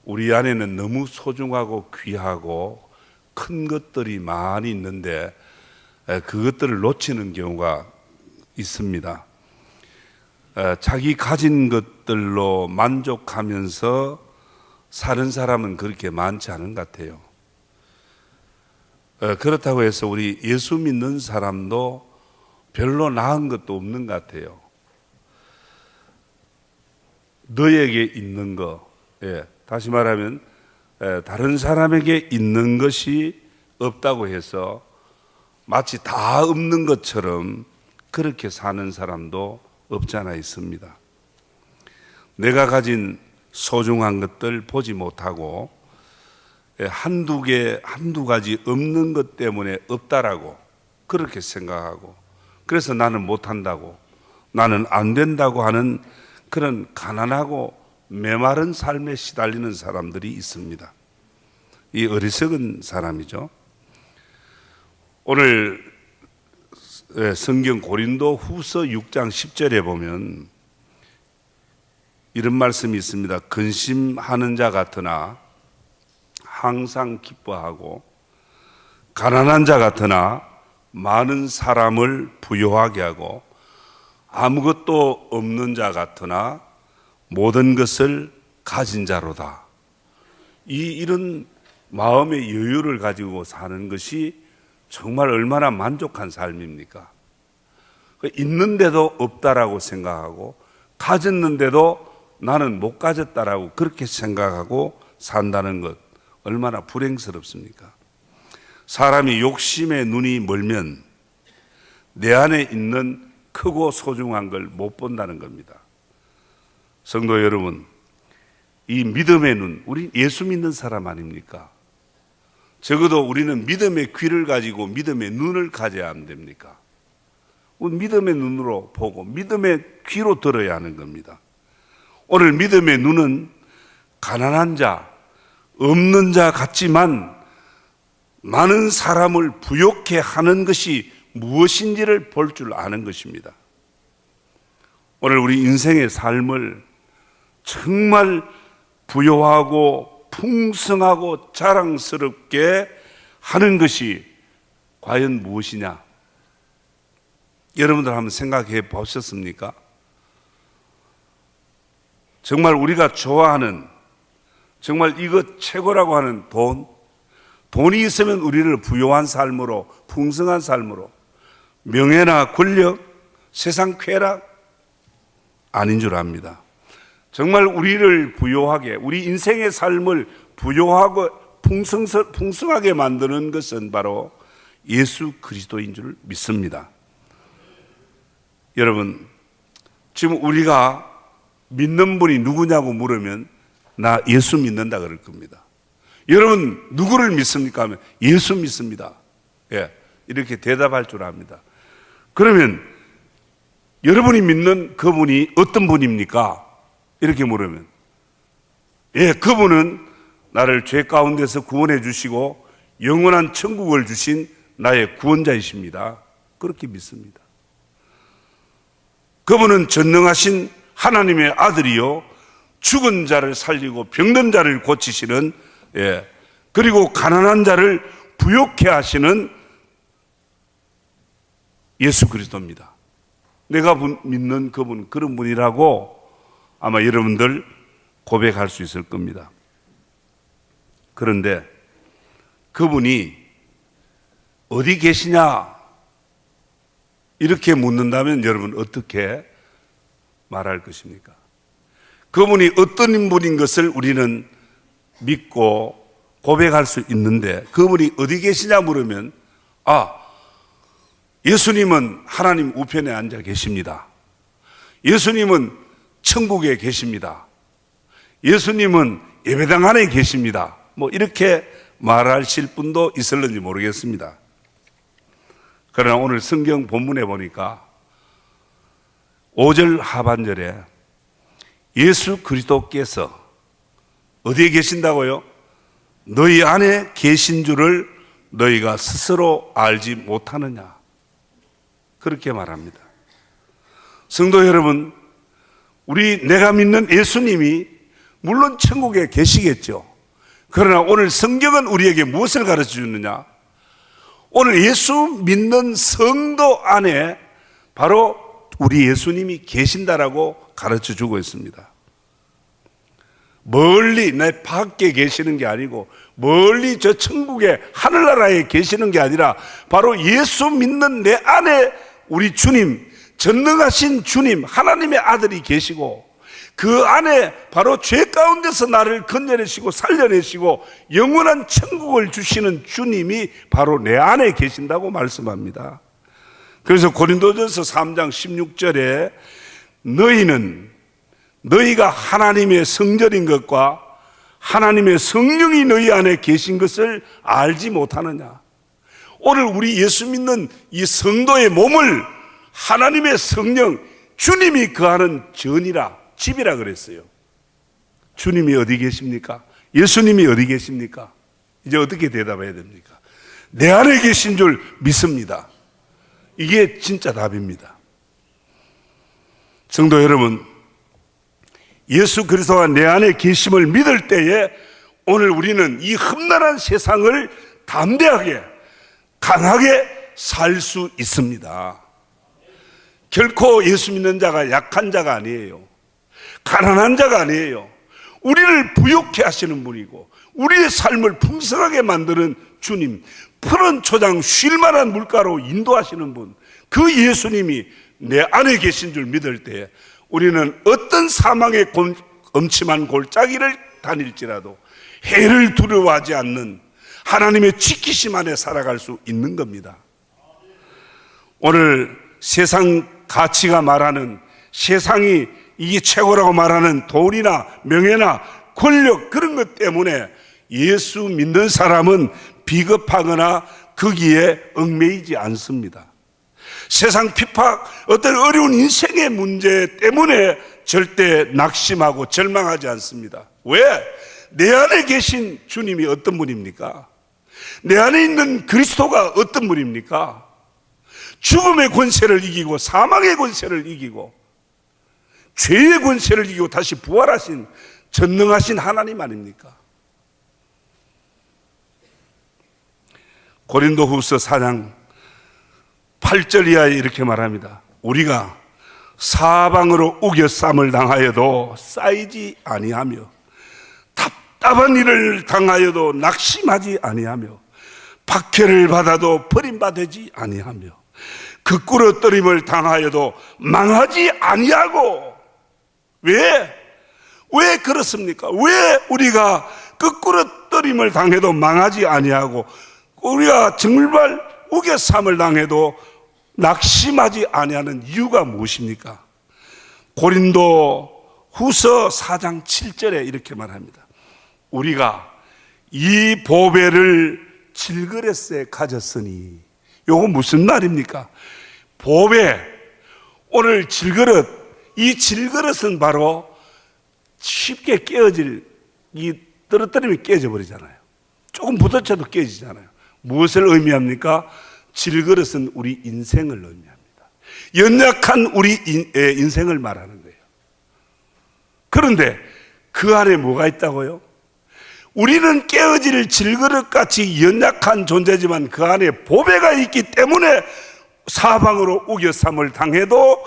우리 안에는 너무 소중하고 귀하고 큰 것들이 많이 있는데 그것들을 놓치는 경우가 있습니다. 자기 가진 것들로 만족하면서 사는 사람은 그렇게 많지 않은 것 같아요. 그렇다고 해서 우리 예수 믿는 사람도 별로 나은 것도 없는 것 같아요. 너에게 있는 거, 다시 말하면 다른 사람에게 있는 것이 없다고 해서 마치 다 없는 것처럼 그렇게 사는 사람도 없지 않아 있습니다. 내가 가진 소중한 것들 보지 못하고 한두 가지 없는 것 때문에 없다라고 그렇게 생각하고, 그래서 나는 못한다고, 나는 안 된다고 하는 그런 가난하고 메마른 삶에 시달리는 사람들이 있습니다. 이 어리석은 사람이죠. 오늘 성경 고린도 후서 6장 10절에 보면 이런 말씀이 있습니다. 근심하는 자 같으나 항상 기뻐하고, 가난한 자 같으나 많은 사람을 부유하게 하고, 아무것도 없는 자 같으나 모든 것을 가진 자로다. 이런 마음의 여유를 가지고 사는 것이 정말 얼마나 만족한 삶입니까? 있는데도 없다라고 생각하고, 가졌는데도 나는 못 가졌다라고 그렇게 생각하고 산다는 것, 얼마나 불행스럽습니까? 사람이 욕심에 눈이 멀면 내 안에 있는 크고 소중한 걸 못 본다는 겁니다. 성도 여러분, 이 믿음의 눈, 우리 예수 믿는 사람 아닙니까? 적어도 우리는 믿음의 귀를 가지고 믿음의 눈을 가져야 안 됩니까? 믿음의 눈으로 보고 믿음의 귀로 들어야 하는 겁니다. 오늘 믿음의 눈은 가난한 자, 없는 자 같지만 많은 사람을 부욕해 하는 것이 무엇인지를 볼 줄 아는 것입니다. 오늘 우리 인생의 삶을 정말 부요하고 풍성하고 자랑스럽게 하는 것이 과연 무엇이냐? 여러분들 한번 생각해 보셨습니까? 정말 우리가 좋아하는, 정말 이것 최고라고 하는 돈이 있으면 우리를 부요한 삶으로, 풍성한 삶으로, 명예나 권력, 세상 쾌락 아닌 줄 압니다. 정말 우리를 부요하게, 우리 인생의 삶을 부요하고 풍성하게 만드는 것은 바로 예수 그리스도인 줄 믿습니다. 여러분, 지금 우리가 믿는 분이 누구냐고 물으면 나 예수 믿는다 그럴 겁니다. 여러분 누구를 믿습니까? 하면 예수 믿습니다. 이렇게 대답할 줄 압니다. 그러면 여러분이 믿는 그분이 어떤 분입니까? 이렇게 물으면 그분은 나를 죄 가운데서 구원해 주시고 영원한 천국을 주신 나의 구원자이십니다. 그렇게 믿습니다. 그분은 전능하신 하나님의 아들이요, 죽은 자를 살리고 병든 자를 고치시는, 그리고 가난한 자를 부욕해 하시는 예수 그리스도입니다. 내가 믿는 그분, 그런 분이라고 아마 여러분들 고백할 수 있을 겁니다. 그런데 그분이 어디 계시냐 이렇게 묻는다면 여러분 어떻게 말할 것입니까? 그분이 어떤 분인 것을 우리는 믿고 고백할 수 있는데, 그분이 어디 계시냐 물으면 예수님은 하나님 우편에 앉아 계십니다. 예수님은 천국에 계십니다. 예수님은 예배당 안에 계십니다. 이렇게 말하실 분도 있을는지 모르겠습니다. 그러나 오늘 성경 본문에 보니까 5절 하반절에 예수 그리스도께서 어디에 계신다고요? 너희 안에 계신 줄을 너희가 스스로 알지 못하느냐, 그렇게 말합니다. 성도 여러분, 내가 믿는 예수님이 물론 천국에 계시겠죠. 그러나 오늘 성경은 우리에게 무엇을 가르쳐 주느냐? 오늘 예수 믿는 성도 안에 바로 우리 예수님이 계신다라고 가르쳐 주고 있습니다. 멀리 내 밖에 계시는 게 아니고 멀리 저 천국의 하늘나라에 계시는 게 아니라 바로 예수 믿는 내 안에 우리 주님, 전능하신 주님, 하나님의 아들이 계시고 그 안에 바로 죄 가운데서 나를 건져내시고 살려내시고 영원한 천국을 주시는 주님이 바로 내 안에 계신다고 말씀합니다. 그래서 고린도전서 3장 16절에 너희가 하나님의 성전인 것과 하나님의 성령이 너희 안에 계신 것을 알지 못하느냐. 오늘 우리 예수 믿는 이 성도의 몸을 하나님의 성령, 주님이 거하는 전이라, 집이라 그랬어요. 주님이 어디 계십니까? 예수님이 어디 계십니까? 이제 어떻게 대답해야 됩니까? 내 안에 계신 줄 믿습니다. 이게 진짜 답입니다. 성도 여러분, 예수 그리스도가 내 안에 계심을 믿을 때에 오늘 우리는 이 험난한 세상을 담대하게, 강하게 살 수 있습니다. 결코 예수 믿는 자가 약한 자가 아니에요. 가난한 자가 아니에요. 우리를 부욕해 하시는 분이고 우리의 삶을 풍성하게 만드는 주님, 푸른 초장 쉴만한 물가로 인도하시는 분, 그 예수님이 내 안에 계신 줄 믿을 때 우리는 어떤 사망의 엄침한 골짜기를 다닐지라도 해를 두려워하지 않는 하나님의 지키심 안에 살아갈 수 있는 겁니다. 오늘 세상 가치가 말하는, 세상이 이게 최고라고 말하는 돈이나 명예나 권력, 그런 것 때문에 예수 믿는 사람은 비겁하거나 거기에 얽매이지 않습니다. 세상 핍박, 어떤 어려운 인생의 문제 때문에 절대 낙심하고 절망하지 않습니다. 왜? 내 안에 계신 주님이 어떤 분입니까? 내 안에 있는 그리스도가 어떤 분입니까? 죽음의 권세를 이기고 사망의 권세를 이기고 죄의 권세를 이기고 다시 부활하신 전능하신 하나님 아닙니까? 고린도후서 4장 8절 이하에 이렇게 말합니다. 우리가 사방으로 우겨쌈을 당하여도 쌓이지 아니하며 답답한 일을 당하여도 낙심하지 아니하며 박해를 받아도 버림받지 아니하며 거꾸로뜨림을 당하여도 망하지 아니하고. 왜 그렇습니까? 왜 우리가 거꾸로뜨림을 당해도 망하지 아니하고 우리가 정말 우겨쌈을 당해도 낙심하지 아니하는 이유가 무엇입니까? 고린도 후서 4장 7절에 이렇게 말합니다. 우리가 이 보배를 질그릇에 가졌으니. 요거 무슨 말입니까? 보배, 오늘 질그릇, 이 질그릇은 바로 쉽게 깨어질, 이 떨어뜨리면 깨져 버리잖아요. 조금 부딪혀도 깨지잖아요. 무엇을 의미합니까? 질그릇은 우리 인생을 의미합니다. 연약한 우리 인생을 말하는 거예요. 그런데 그 안에 뭐가 있다고요? 우리는 깨어질 질그릇같이 연약한 존재지만 그 안에 보배가 있기 때문에 사방으로 우겨쌈을 당해도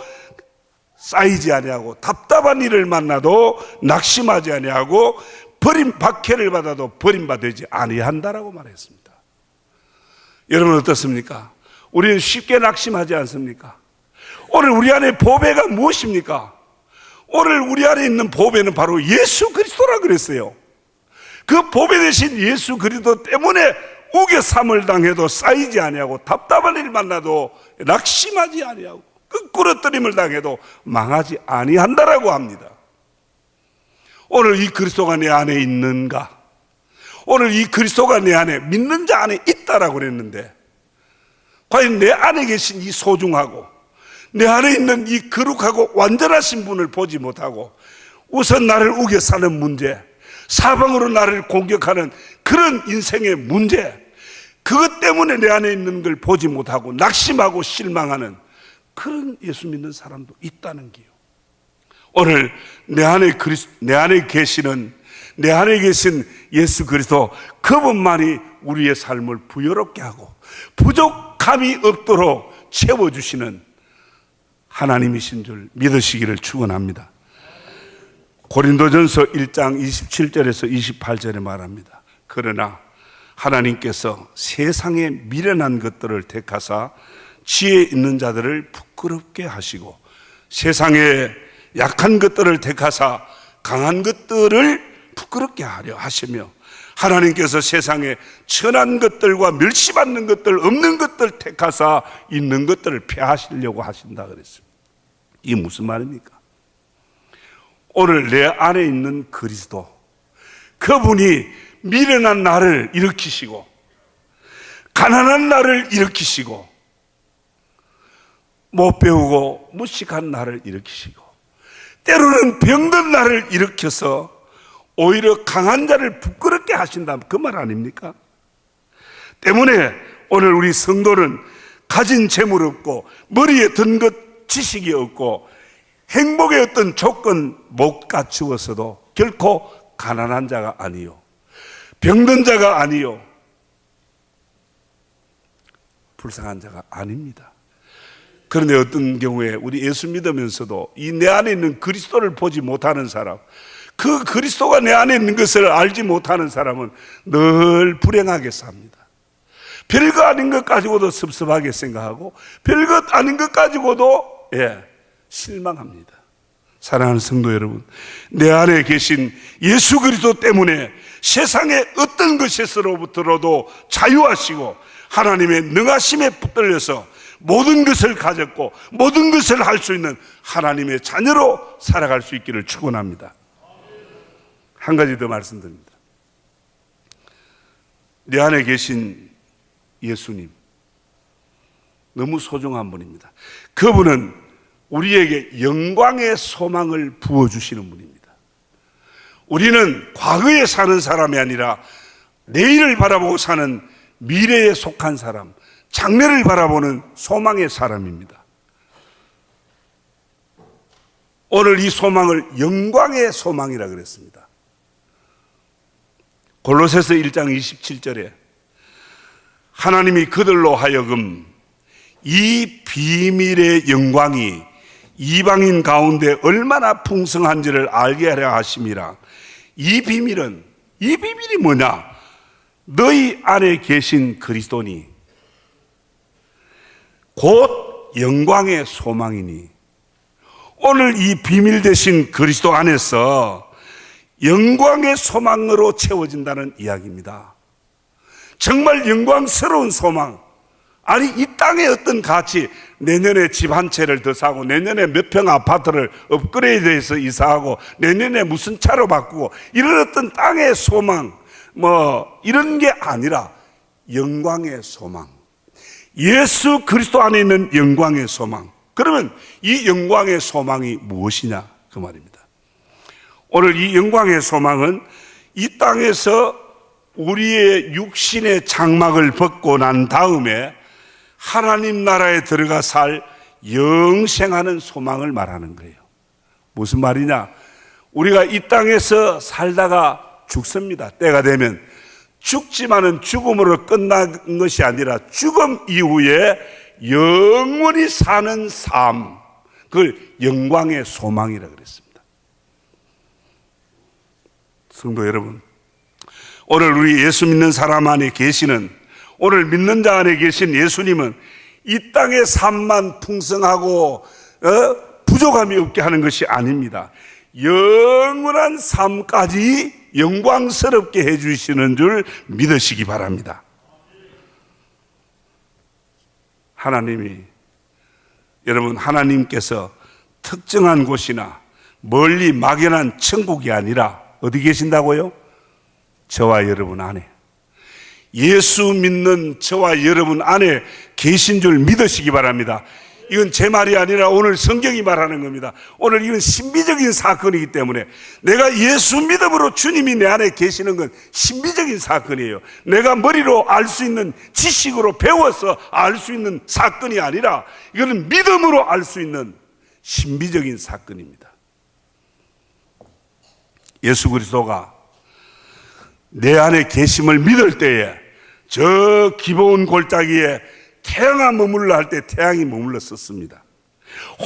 쌓이지 아니하고 답답한 일을 만나도 낙심하지 아니하고 박해를 받아도 버림받지 아니한다라고 말했습니다. 여러분 어떻습니까? 우리는 쉽게 낙심하지 않습니까? 오늘 우리 안에 보배가 무엇입니까? 오늘 우리 안에 있는 보배는 바로 예수 그리스도라 그랬어요. 그 보배 대신 예수 그리스도 때문에 우겨쌈을 당해도 쌓이지 아니하고 답답한 일 만나도 낙심하지 아니하고 거꾸로뜨림을 당해도 망하지 아니한다라고 합니다. 오늘 이 그리스도가 내 안에 있는가? 오늘 이 그리스도가 내 안에, 믿는 자 안에 있다라고 그랬는데 과연 내 안에 계신 이 소중하고 내 안에 있는 이 거룩하고 완전하신 분을 보지 못하고 우선 나를 우겨 사는 문제, 사방으로 나를 공격하는 그런 인생의 문제, 그것 때문에 내 안에 있는 걸 보지 못하고 낙심하고 실망하는 그런 예수 믿는 사람도 있다는 게요. 오늘 내 안에 계신 예수 그리스도, 그분만이 우리의 삶을 부여롭게 하고 부족함이 없도록 채워주시는 하나님이신 줄 믿으시기를 축원합니다. 고린도전서 1장 27절에서 28절에 말합니다. 그러나 하나님께서 세상에 미련한 것들을 택하사 지혜 있는 자들을 부끄럽게 하시고, 세상에 약한 것들을 택하사 강한 것들을 부끄럽게 하려 하시며, 하나님께서 세상에 천한 것들과 멸시받는 것들, 없는 것들 택하사 있는 것들을 폐하시려고 하신다 그랬습니다. 이게 무슨 말입니까? 오늘 내 안에 있는 그리스도, 그분이 미련한 나를 일으키시고 가난한 나를 일으키시고 못 배우고 무식한 나를 일으키시고 때로는 병든 나를 일으켜서 오히려 강한 자를 부끄럽게 하신다, 그 말 아닙니까? 때문에 오늘 우리 성도는 가진 재물 없고 머리에 든 것 지식이 없고 행복의 어떤 조건 못 갖추었어도 결코 가난한 자가 아니요, 병든 자가 아니요, 불쌍한 자가 아닙니다. 그런데 어떤 경우에 우리 예수 믿으면서도 이 내 안에 있는 그리스도를 보지 못하는 사람, 그 그리스도가 내 안에 있는 것을 알지 못하는 사람은 늘 불행하게 삽니다. 별거 아닌 것 가지고도 섭섭하게 생각하고 별것 아닌 것 가지고도 실망합니다. 사랑하는 성도 여러분, 내 안에 계신 예수 그리스도 때문에 세상의 어떤 것에서로부터라도 자유하시고 하나님의 능하심에 붙들려서 모든 것을 가졌고 모든 것을 할 수 있는 하나님의 자녀로 살아갈 수 있기를 축원합니다. 한 가지 더 말씀드립니다. 내 안에 계신 예수님, 너무 소중한 분입니다. 그분은 우리에게 영광의 소망을 부어주시는 분입니다. 우리는 과거에 사는 사람이 아니라 내일을 바라보고 사는 미래에 속한 사람, 장래를 바라보는 소망의 사람입니다. 오늘 이 소망을 영광의 소망이라 그랬습니다. 골로새서 1장 27절에 하나님이 그들로 하여금 이 비밀의 영광이 이방인 가운데 얼마나 풍성한지를 알게 하려 하심이라. 이 비밀이 뭐냐? 너희 안에 계신 그리스도니 곧 영광의 소망이니. 오늘 이 비밀 되신 그리스도 안에서 영광의 소망으로 채워진다는 이야기입니다. 정말 영광스러운 소망. 아니, 이 땅의 어떤 가치, 내년에 집 한 채를 더 사고 내년에 몇 평 아파트를 업그레이드해서 이사하고 내년에 무슨 차로 바꾸고 이런 어떤 땅의 소망 이런 게 아니라 영광의 소망, 예수 그리스도 안에 있는 영광의 소망. 그러면 이 영광의 소망이 무엇이냐, 그 말입니다. 오늘 이 영광의 소망은 이 땅에서 우리의 육신의 장막을 벗고 난 다음에 하나님 나라에 들어가 살 영생하는 소망을 말하는 거예요. 무슨 말이냐? 우리가 이 땅에서 살다가 죽습니다. 때가 되면 죽지만은 죽음으로 끝난 것이 아니라 죽음 이후에 영원히 사는 삶, 그걸 영광의 소망이라고 그랬습니다. 성도 여러분, 오늘 우리 예수 믿는 사람 안에 계시는, 오늘 믿는 자 안에 계신 예수님은 이 땅의 삶만 풍성하고 부족함이 없게 하는 것이 아닙니다. 영원한 삶까지 영광스럽게 해주시는 줄 믿으시기 바랍니다. 여러분, 하나님께서 특정한 곳이나 멀리 막연한 천국이 아니라 어디 계신다고요? 저와 여러분 안에, 예수 믿는 저와 여러분 안에 계신 줄 믿으시기 바랍니다. 이건 제 말이 아니라 오늘 성경이 말하는 겁니다. 오늘 이건 신비적인 사건이기 때문에, 내가 예수 믿음으로 주님이 내 안에 계시는 건 신비적인 사건이에요. 내가 머리로 알 수 있는, 지식으로 배워서 알 수 있는 사건이 아니라 이거는 믿음으로 알 수 있는 신비적인 사건입니다. 예수 그리스도가 내 안에 계심을 믿을 때에 저 기브온 골짜기에 태양아 머물러 할 때 태양이 머물렀었습니다.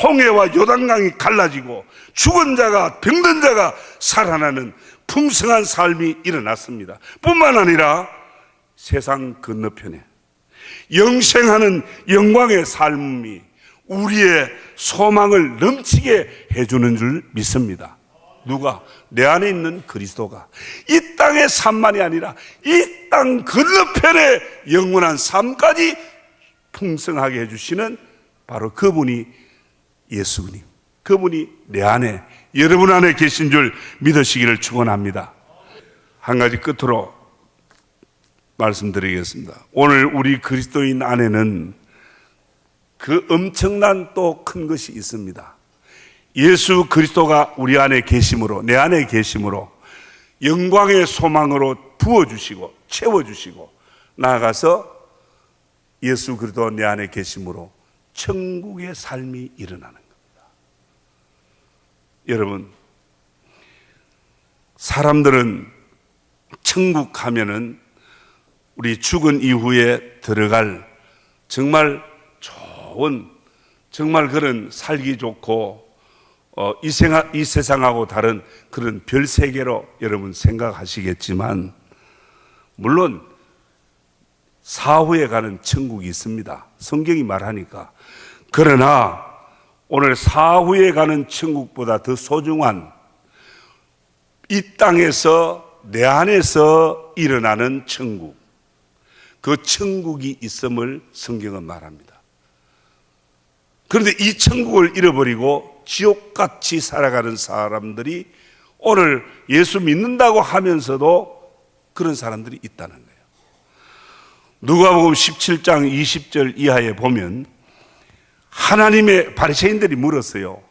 홍해와 요단강이 갈라지고 죽은 자가 병든 자가 살아나는 풍성한 삶이 일어났습니다. 뿐만 아니라 세상 건너편에 영생하는 영광의 삶이 우리의 소망을 넘치게 해주는 줄 믿습니다. 누가? 내 안에 있는 그리스도가 이 땅의 삶만이 아니라 이 땅 건너편의 영원한 삶까지 풍성하게 해주시는 바로 그분이 예수님, 그분이 내 안에, 여러분 안에 계신 줄 믿으시기를 축원합니다. 한 가지 끝으로 말씀드리겠습니다. 오늘 우리 그리스도인 안에는 그 엄청난 또 큰 것이 있습니다. 예수 그리스도가 우리 안에 계심으로, 내 안에 계심으로 영광의 소망으로 부어주시고 채워주시고 나아가서 예수 그리스도 내 안에 계심으로 천국의 삶이 일어나는 겁니다. 여러분, 사람들은 천국 가면은 우리 죽은 이후에 들어갈 정말 좋은, 정말 그런 살기 좋고 이 세상하고 다른 그런 별 세계로 여러분 생각하시겠지만, 물론 사후에 가는 천국이 있습니다. 성경이 말하니까. 그러나 오늘 사후에 가는 천국보다 더 소중한 이 땅에서 내 안에서 일어나는 천국, 그 천국이 있음을 성경은 말합니다. 그런데 이 천국을 잃어버리고 지옥같이 살아가는 사람들이 오늘 예수 믿는다고 하면서도 그런 사람들이 있다는 거예요. 누가복음 17장 20절 이하에 보면 하나님의 바리새인들이 물었어요.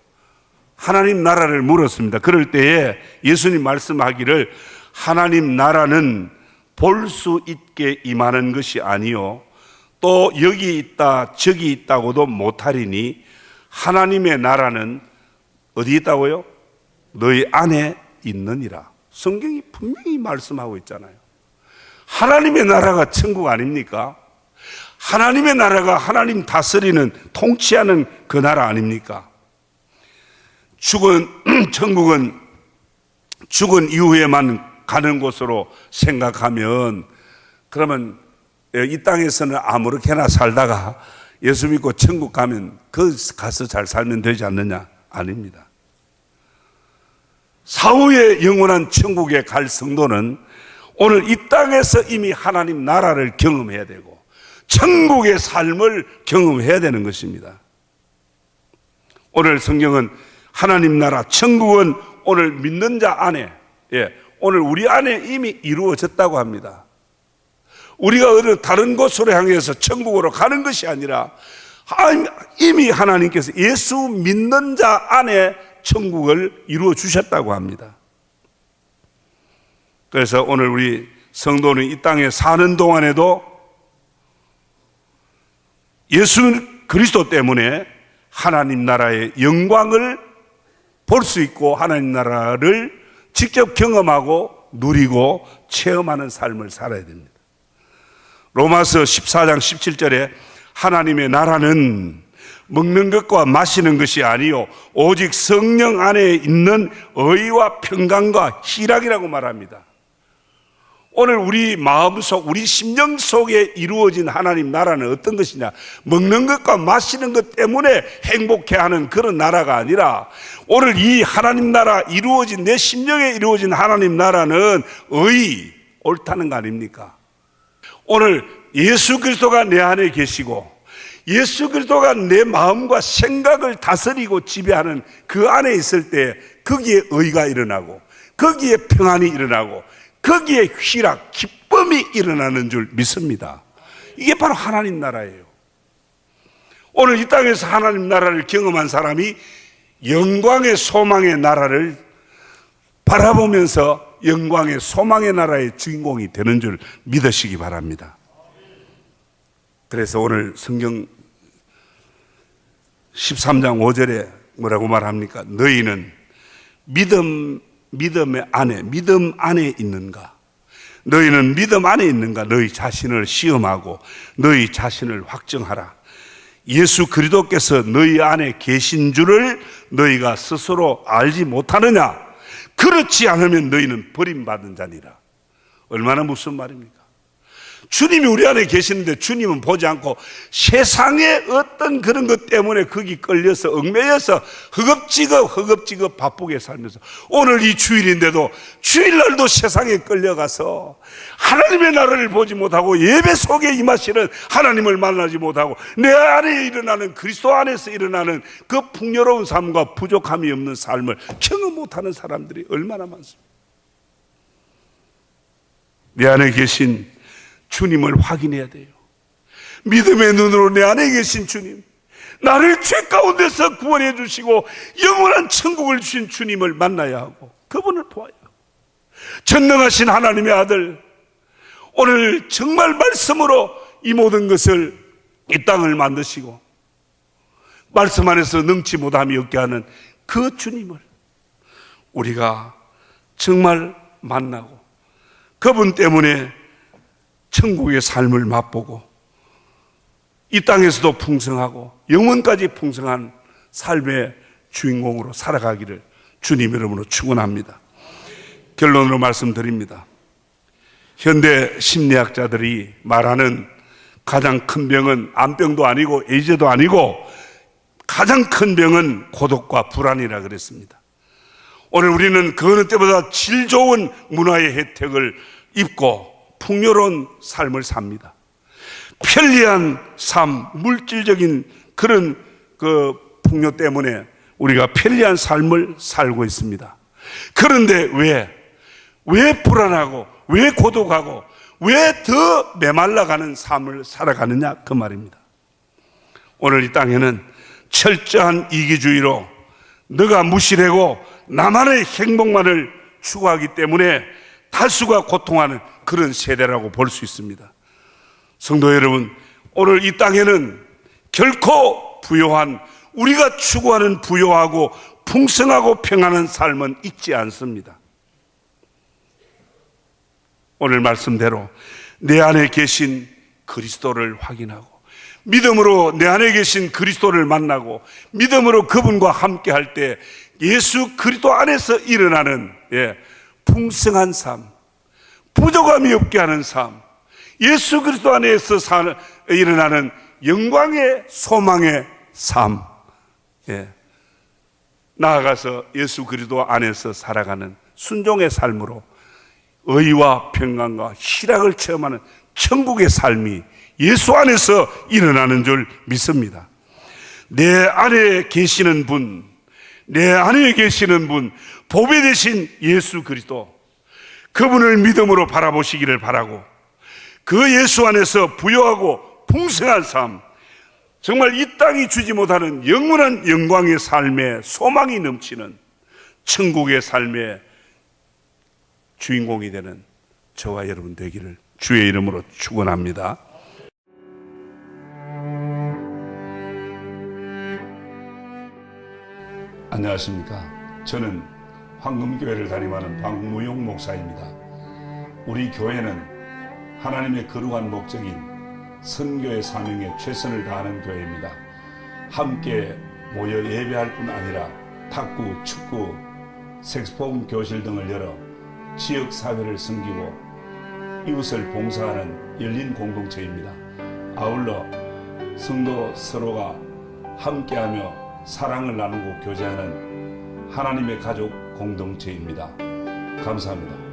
하나님 나라를 물었습니다. 그럴 때에 예수님 말씀하기를 하나님 나라는 볼 수 있게 임하는 것이 아니요 또 여기 있다 저기 있다고도 못하리니 하나님의 나라는 어디 있다고요? 너희 안에 있느니라. 성경이 분명히 말씀하고 있잖아요. 하나님의 나라가 천국 아닙니까? 하나님의 나라가 하나님 다스리는, 통치하는 그 나라 아닙니까? 천국은 죽은 이후에만 가는 곳으로 생각하면, 그러면 이 땅에서는 아무렇게나 살다가 예수 믿고 천국 가면 그 가서 잘 살면 되지 않느냐? 아닙니다. 사후에 영원한 천국에 갈 성도는 오늘 이 땅에서 이미 하나님 나라를 경험해야 되고 천국의 삶을 경험해야 되는 것입니다. 오늘 성경은 하나님 나라, 천국은 오늘 믿는 자 안에, 오늘 우리 안에 이미 이루어졌다고 합니다. 우리가 어느 다른 곳으로 향해서 천국으로 가는 것이 아니라 이미 하나님께서 예수 믿는 자 안에 천국을 이루어 주셨다고 합니다. 그래서 오늘 우리 성도는 이 땅에 사는 동안에도 예수 그리스도 때문에 하나님 나라의 영광을 볼 수 있고 하나님 나라를 직접 경험하고 누리고 체험하는 삶을 살아야 됩니다. 로마서 14장 17절에 하나님의 나라는 먹는 것과 마시는 것이 아니요 오직 성령 안에 있는 의와 평강과 희락이라고 말합니다. 오늘 우리 마음속, 우리 심령 속에 이루어진 하나님 나라는 어떤 것이냐? 먹는 것과 마시는 것 때문에 행복해하는 그런 나라가 아니라 오늘 이 하나님 나라 이루어진, 내 심령에 이루어진 하나님 나라는 옳다는 거 아닙니까? 오늘 예수 그리스도가 내 안에 계시고 예수 그리스도가 내 마음과 생각을 다스리고 지배하는 그 안에 있을 때 거기에 의가 일어나고 거기에 평안이 일어나고 거기에 희락, 기쁨이 일어나는 줄 믿습니다. 이게 바로 하나님 나라예요. 오늘 이 땅에서 하나님 나라를 경험한 사람이 영광의 소망의 나라를 바라보면서 영광의 소망의 나라의 주인공이 되는 줄 믿으시기 바랍니다. 그래서 오늘 성경 13장 5절에 뭐라고 말합니까? 너희는 믿음 믿음 안에 있는가? 너희는 믿음 안에 있는가? 너희 자신을 시험하고 너희 자신을 확정하라. 예수 그리스도께서 너희 안에 계신 줄을 너희가 스스로 알지 못하느냐? 그렇지 않으면 너희는 버림받은 자니라. 얼마나 무슨 말입니까? 주님이 우리 안에 계시는데 주님은 보지 않고 세상의 어떤 그런 것 때문에 거기 끌려서 얽매여서 허겁지겁 바쁘게 살면서 오늘 이 주일인데도 주일날도 세상에 끌려가서 하나님의 나라를 보지 못하고 예배 속에 임하시는 하나님을 만나지 못하고 내 안에 일어나는 그리스도 안에서 일어나는 그 풍요로운 삶과 부족함이 없는 삶을 경험 못하는 사람들이 얼마나 많습니까? 내 안에 계신 주님을 확인해야 돼요. 믿음의 눈으로 내 안에 계신 주님, 나를 죄 가운데서 구원해 주시고 영원한 천국을 주신 주님을 만나야 하고 그분을 보아야 하고, 전능하신 하나님의 아들, 오늘 정말 말씀으로 이 모든 것을, 이 땅을 만드시고 말씀 안에서 능치 못함이 없게 하는 그 주님을 우리가 정말 만나고 그분 때문에 천국의 삶을 맛보고 이 땅에서도 풍성하고 영원까지 풍성한 삶의 주인공으로 살아가기를 주님 이름으로 축원합니다. 결론으로 말씀드립니다. 현대 심리학자들이 말하는 가장 큰 병은 암병도 아니고 에이즈도 아니고 가장 큰 병은 고독과 불안이라 그랬습니다. 오늘 우리는 그 어느 때보다 질 좋은 문화의 혜택을 입고 풍요로운 삶을 삽니다. 편리한 삶, 물질적인 그런 그 풍요 때문에 우리가 편리한 삶을 살고 있습니다. 그런데 왜 불안하고 왜 고독하고 왜 더 메말라가는 삶을 살아가느냐 그 말입니다. 오늘 이 땅에는 철저한 이기주의로 너가 무시되고 나만의 행복만을 추구하기 때문에 다수가 고통하는 그런 세대라고 볼 수 있습니다. 성도 여러분, 오늘 이 땅에는 결코 부요한, 우리가 추구하는 부요하고 풍성하고 평안한 삶은 있지 않습니다. 오늘 말씀대로 내 안에 계신 그리스도를 확인하고 믿음으로 내 안에 계신 그리스도를 만나고 믿음으로 그분과 함께 할 때 예수 그리스도 안에서 일어나는 풍성한 삶, 부족함이 없게 하는 삶, 예수 그리스도 안에서 일어나는 영광의 소망의 삶, 나아가서 예수 그리스도 안에서 살아가는 순종의 삶으로 의와 평강과 희락을 체험하는 천국의 삶이 예수 안에서 일어나는 줄 믿습니다. 내 안에 계시는 분, 내 안에 계시는 분, 보배 되신 예수 그리스도, 그분을 믿음으로 바라보시기를 바라고 그 예수 안에서 부요하고 풍성한 삶, 정말 이 땅이 주지 못하는 영원한 영광의 삶에 소망이 넘치는 천국의 삶의 주인공이 되는 저와 여러분 되기를 주의 이름으로 축원합니다. 안녕하십니까. 저는 황금교회를 담임하는 박무용 목사입니다. 우리 교회는 하나님의 거룩한 목적인 선교의 사명에 최선을 다하는 교회입니다. 함께 모여 예배할 뿐 아니라 탁구, 축구, 색소폰 교실 등을 열어 지역 사회를 섬기고 이웃을 봉사하는 열린 공동체입니다. 아울러 성도 서로가 함께하며 사랑을 나누고 교제하는 하나님의 가족 공동체입니다. 감사합니다.